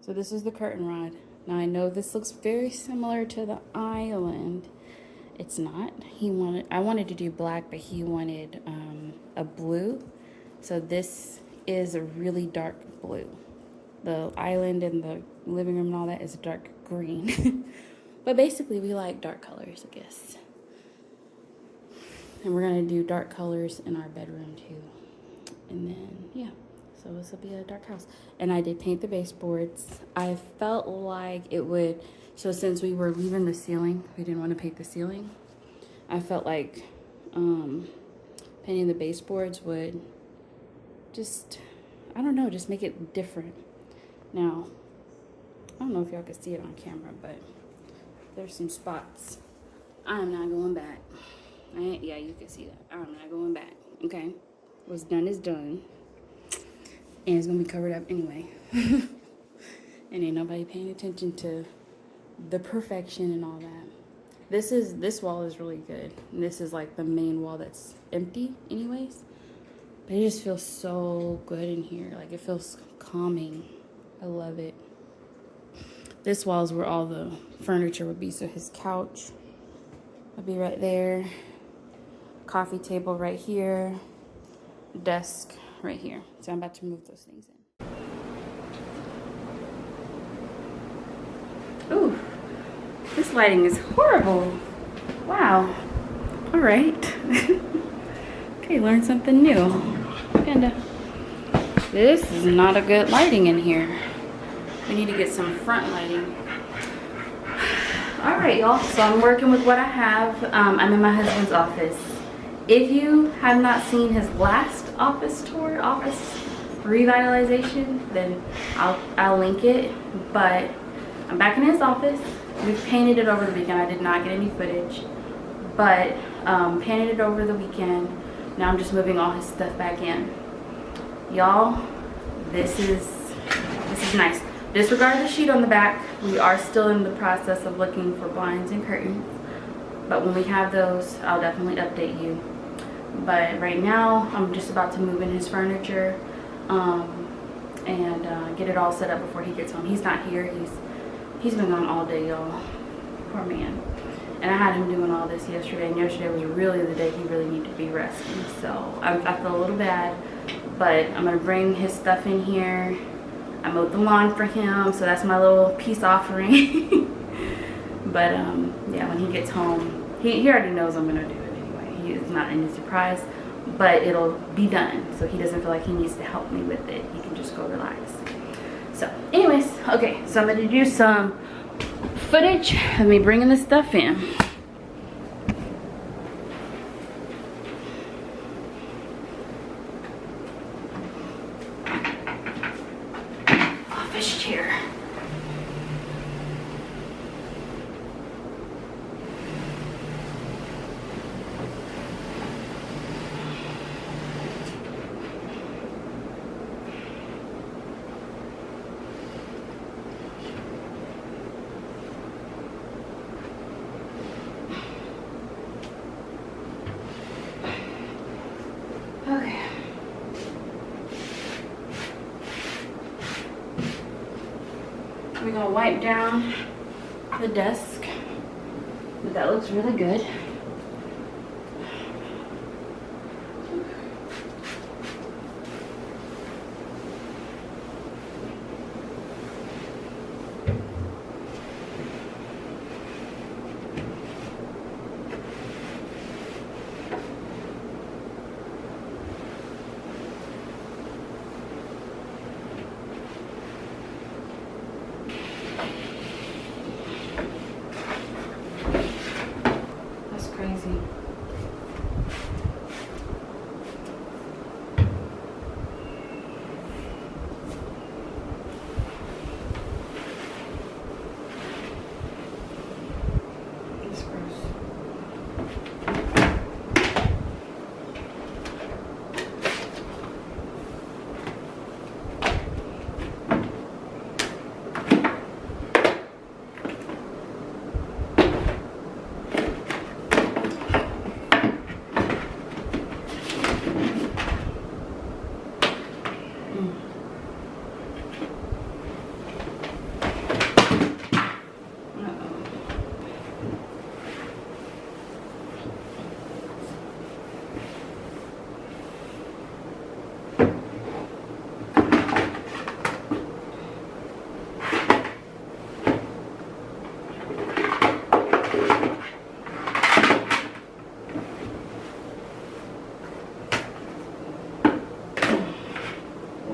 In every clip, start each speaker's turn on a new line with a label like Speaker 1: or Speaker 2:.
Speaker 1: So this is the curtain rod. Now I know this looks very similar to the island. It's not. I wanted to do black, but he wanted a blue. So this is a really dark blue. The island and the living room and all that is dark green. But basically we like dark colors, I guess. And we're gonna do dark colors in our bedroom too. And then, yeah. So this will be a dark house. And I did paint the baseboards. I felt like it would, so since we were leaving the ceiling, we didn't want to paint the ceiling. I felt like painting the baseboards would just, I don't know, just make it different. Now, I don't know if y'all can see it on camera, but there's some spots. I'm not going back. Yeah, you can see that. I'm not going back, okay? What's done is done. And it's gonna be covered up anyway. And ain't nobody paying attention to the perfection and all that. This wall is really good. And this is like the main wall that's empty anyways. But it just feels so good in here. Like it feels calming. I love it. This wall is where all the furniture would be. So his couch would be right there. Coffee table right here. Desk right here. So I'm about to move those things in. Ooh, this lighting is horrible. Wow. All right. Okay, learn something new. Panda. This is not a good lighting in here. We need to get some front lighting. All right, y'all. So I'm working with what I have. I'm in my husband's office. If you have not seen his last office tour, office revitalization, then I'll link it. But I'm back in his office. We've painted it over the weekend. I did not get any footage, but painted it over the weekend. Now I'm just moving all his stuff back in. Y'all, this is nice. Disregard the sheet on the back. We are still in the process of looking for blinds and curtains, but when we have those, I'll definitely update you. But right now, I'm just about to move in his furniture and get it all set up before he gets home. He's not here. He's been gone all day, y'all. Poor man. And I had him doing all this yesterday, and yesterday was really the day he really needed to be resting. So I feel a little bad, but I'm gonna bring his stuff in here. I mowed the lawn for him, so that's my little peace offering. But yeah, when he gets home, he already knows I'm gonna do it anyway. It's not any surprise, but it'll be done, so he doesn't feel like he needs to help me with it. He can just go relax. So anyways, okay, so I'm gonna do some footage of me bringing this stuff in. Office chair. Okay. We're gonna wipe down the desk, but that looks really good. Crazy. That's gross.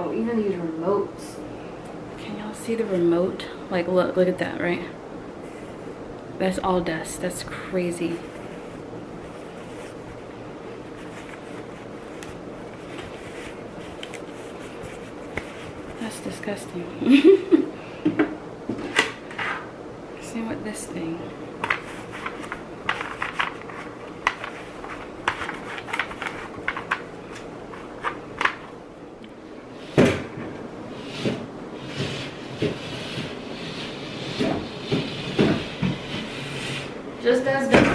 Speaker 1: Oh, even these remotes. Can y'all see the remote? Like, look at that, right? That's all dust. That's crazy. That's disgusting. See what this thing. Just as big.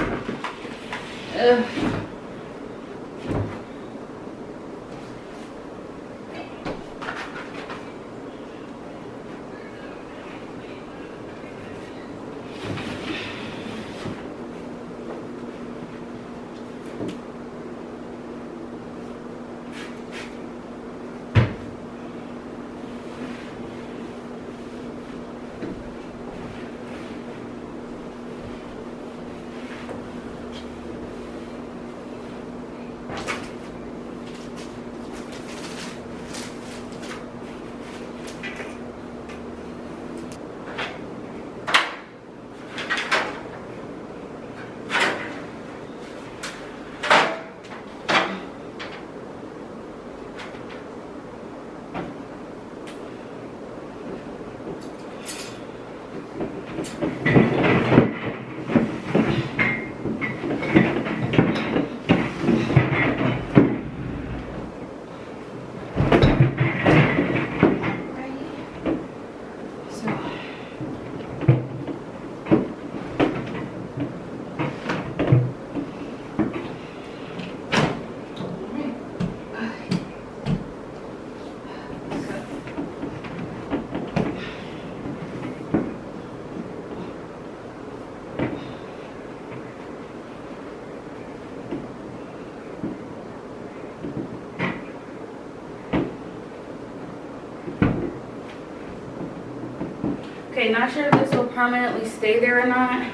Speaker 1: Okay, not sure if this will permanently stay there or not,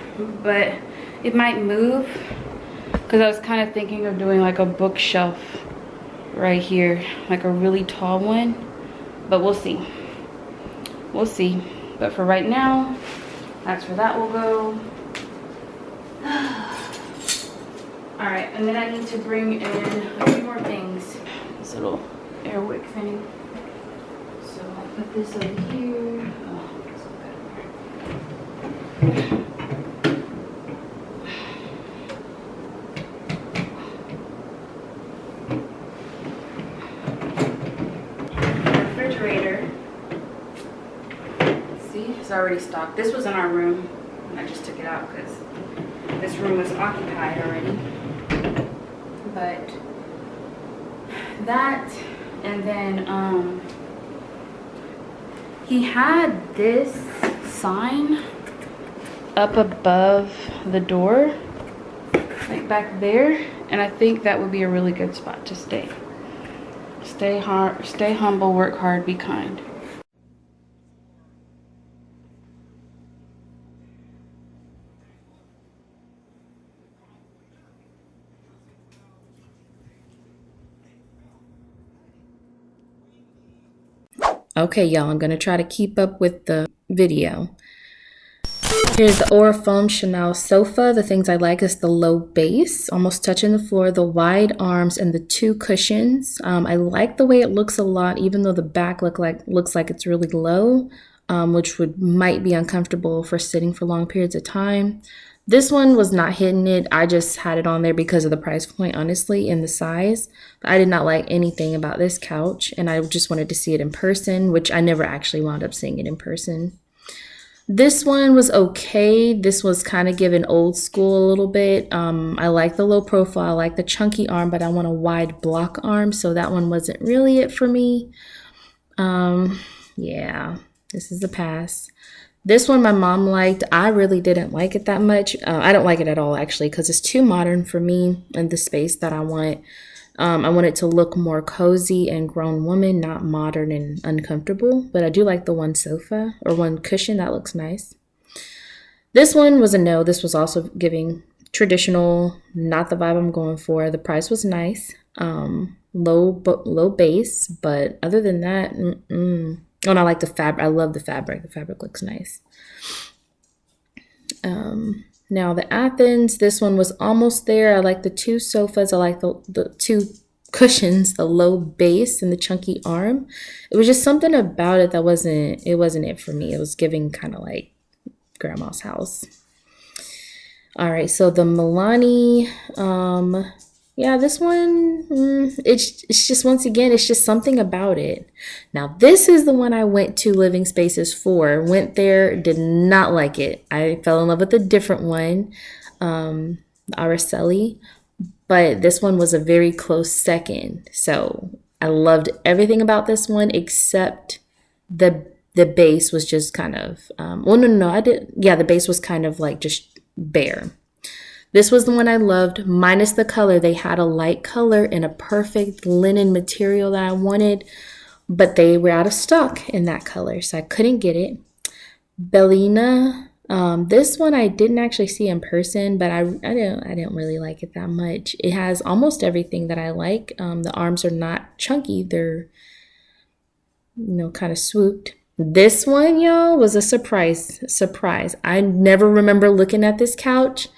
Speaker 1: but it might move because I was kind of thinking of doing like a bookshelf right here, like a really tall one, but we'll see. We'll see. But for right now, that's where that will go. All right, and then I need to bring in a few more things. This little air wick thing. So I'll put this over here. Oh, it's so bad. Refrigerator. See, it's already stocked. This was in our room, and I just took it out because this room was occupied already. But that, and then he had this sign up above the door, like back there, and I think that would be a really good spot to stay. Stay humble, work hard, be kind.
Speaker 2: Okay, y'all, I'm gonna try to keep up with the video. Here's the Aura Chanel sofa. The things I like is the low base, almost touching the floor, the wide arms, and the two cushions. I like the way it looks a lot, even though the back looks like it's really low, which might be uncomfortable for sitting for long periods of time. This one was not hitting it. I just had it on there because of the price point, honestly, and the size. I did not like anything about this couch, and I just wanted to see it in person, which I never actually wound up seeing it in person. This one was okay. This was kind of given old school a little bit. I like the low profile, I like the chunky arm, but I want a wide block arm, so that one wasn't really it for me. Yeah, this is a pass. This one my mom liked. I really didn't like it that much. I don't like it at all, actually, because it's too modern for me and the space that I want. I want it to look more cozy and grown woman, not modern and uncomfortable. But I do like the one sofa or one cushion. That looks nice. This one was a no. This was also giving traditional, not the vibe I'm going for. The price was nice. low base, but other than that, oh, and I like the fabric. I love the fabric. The fabric looks nice. Now the Athens, this one was almost there. I like the two sofas. I like the two cushions, the low base and the chunky arm. It was just something about it that wasn't it for me. It was giving kind of like grandma's house. All right, so the Milani, yeah, this one, it's just, once again, it's just something about it. Now, this is the one I went to Living Spaces for. Went there, did not like it. I fell in love with a different one, the Araceli, but this one was a very close second. So I loved everything about this one except the base was just kind of, the base was kind of like just bare. This was the one I loved, minus the color. They had a light color and a perfect linen material that I wanted, but they were out of stock in that color, so I couldn't get it. Bellina, this one I didn't actually see in person, but I didn't really like it that much. It has almost everything that I like. The arms are not chunky; they're kind of swooped. This one, y'all, was a surprise. I never remember looking at this couch.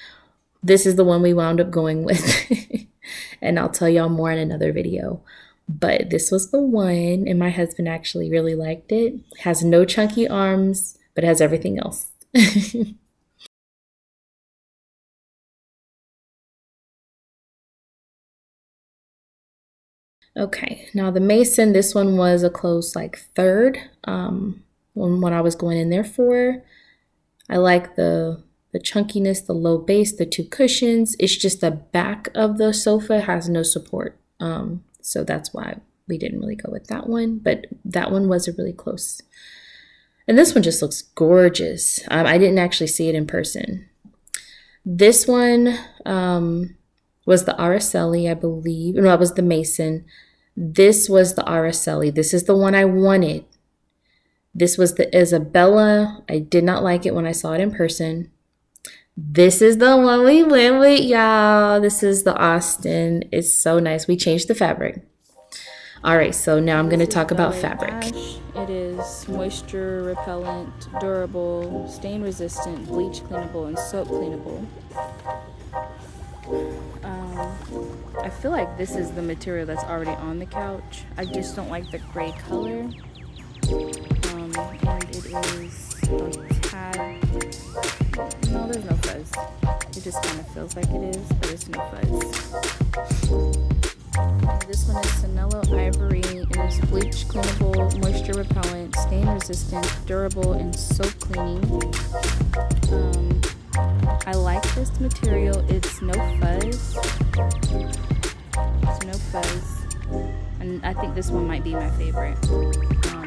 Speaker 2: This is the one we wound up going with. And I'll tell y'all more in another video. But this was the one, and my husband actually really liked it. It has no chunky arms, but it has everything else. Okay, now the Mason, this one was a close like third when I was going in there for. I like the chunkiness, the low base, the two cushions. It's just the back of the sofa has no support. So that's why we didn't really go with that one. But that one was a really close. And this one just looks gorgeous. I didn't actually see it in person. This one was the Araceli, I believe. No, it was the Mason. This was the Araceli. This is the one I wanted. This was the Isabella. I did not like it when I saw it in person. This is the one we went with, y'all. This is the Austin. It's so nice. We changed the fabric. All right, so now I'm going to talk about fabric.
Speaker 1: Ash. It is moisture repellent, durable, stain resistant, bleach cleanable, and soap cleanable. I feel like this is the material that's already on the couch. I just don't like the gray color. And it is a tad. No, there's no fuzz. It just kind of feels like it is, but there's no fuzz. This one is Sanello Ivory. It is bleach cleanable, moisture repellent, stain resistant, durable, and soap cleaning. I like this material. It's no fuzz. It's no fuzz. And I think this one might be my favorite.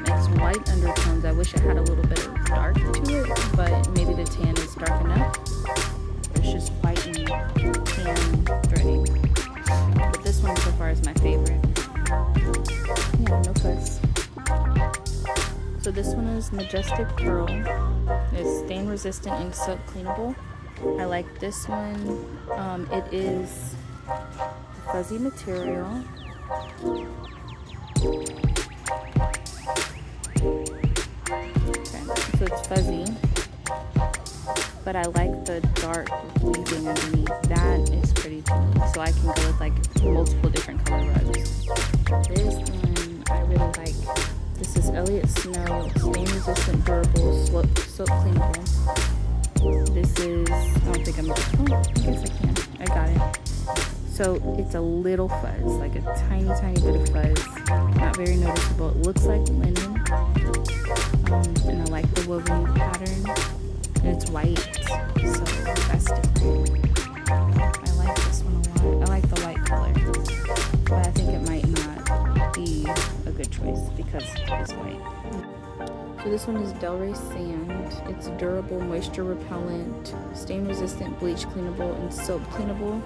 Speaker 1: It's white undertones. I wish it had a little bit of dark to it, but maybe the tan is dark enough. It's just white and tan threading. But this one so far is my favorite. Yeah, no fuzz. So this one is Majestic Pearl. It's stain resistant and soap cleanable. I like this one. It is fuzzy material. So it's fuzzy, but I like the dark weaving underneath. That is pretty to me. So I can go with like multiple different color rugs. This one I really like. This is Elliott Snow, stain resistant, durable, soap cleanable. This is, I don't think I'm, I guess I can. I got it. So it's a little fuzz, like a tiny, tiny bit of fuzz. Not very noticeable. It looks like linen. And I like the woven pattern. And it's white, so that's different. I like this one a lot. I like the white color. But I think it might not be a good choice because it's white. So this one is Delray Sand. It's durable, moisture repellent, stain resistant, bleach cleanable, and soap cleanable.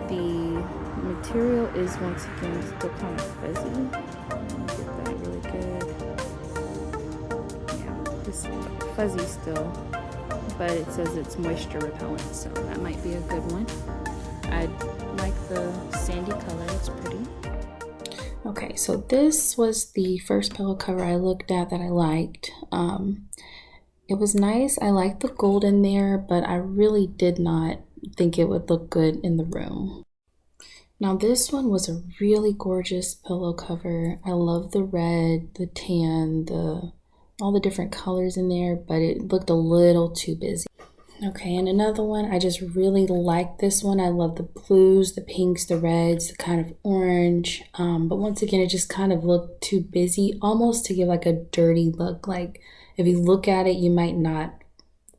Speaker 1: The material is once again still kind of fuzzy. Get that really good. Yeah, it's fuzzy still, but it says it's moisture repellent, so that might be a good one. I like the sandy color, it's pretty.
Speaker 2: Okay, so this was the first pillow cover I looked at that I liked. It was nice. I liked the gold in there, but I really did not think it would look good in the room. Now this one was a really gorgeous pillow cover. I love the red, the tan, all the different colors in there, but it looked a little too busy. Okay, and another one, I just really like this one. I love the blues, the pinks, the reds, the kind of orange. But once again, it just kind of looked too busy, almost to give like a dirty look. Like if you look at it, you might not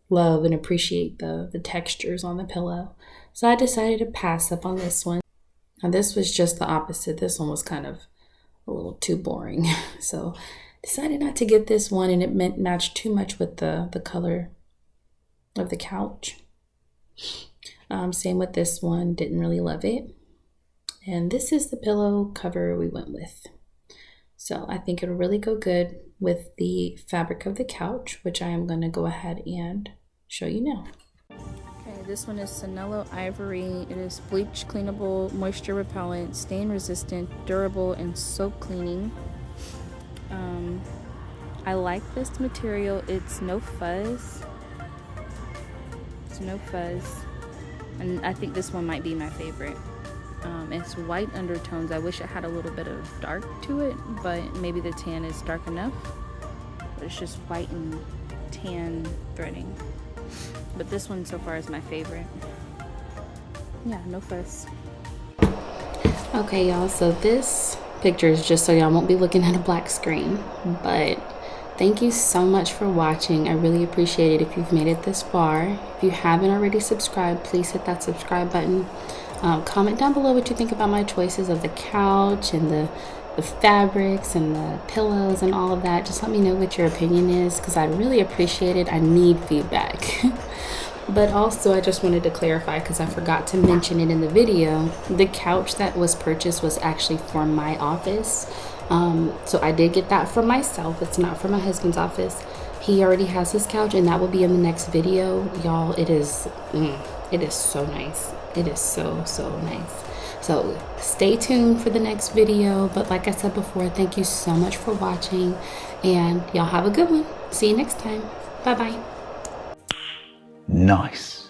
Speaker 2: love and appreciate the textures on the pillow. So I decided to pass up on this one. Now this was just the opposite. This one was kind of a little too boring. So decided not to get this one, and it matched too much with the color of the couch. Same with this one, didn't really love it. And this is the pillow cover we went with. So I think it'll really go good with the fabric of the couch, which I am going to go ahead and show you now. Okay, this one is Sanello Ivory. It is bleach cleanable, moisture repellent, stain resistant, durable, and soap cleaning. I like this material. It's no fuzz. No fuzz, and I think this one might be my favorite. It's white undertones. I wish it had a little bit of dark to it, but maybe the tan is dark enough. But it's just white and tan threading. But this one so far is my favorite. Yeah, no fuzz. Okay, y'all, so this picture is just so y'all won't be looking at a black screen, but thank you so much for watching. I really appreciate it if you've made it this far. If you haven't already subscribed, please hit that subscribe button. Comment down below what you think about my choices of the couch and the fabrics and the pillows and all of that. Just let me know what your opinion is, because I really appreciate it. I need feedback. But also I just wanted to clarify, because I forgot to mention it in the video, the couch that was purchased was actually for my office. So I did get that for myself. It's not for my husband's office. He already has his couch, and that will be in the next video. Y'all, it is so nice. It is so nice. So stay tuned for the next video. But like I said before, thank you so much for watching, and y'all have a good one. See you next time. Bye bye.
Speaker 3: Nice.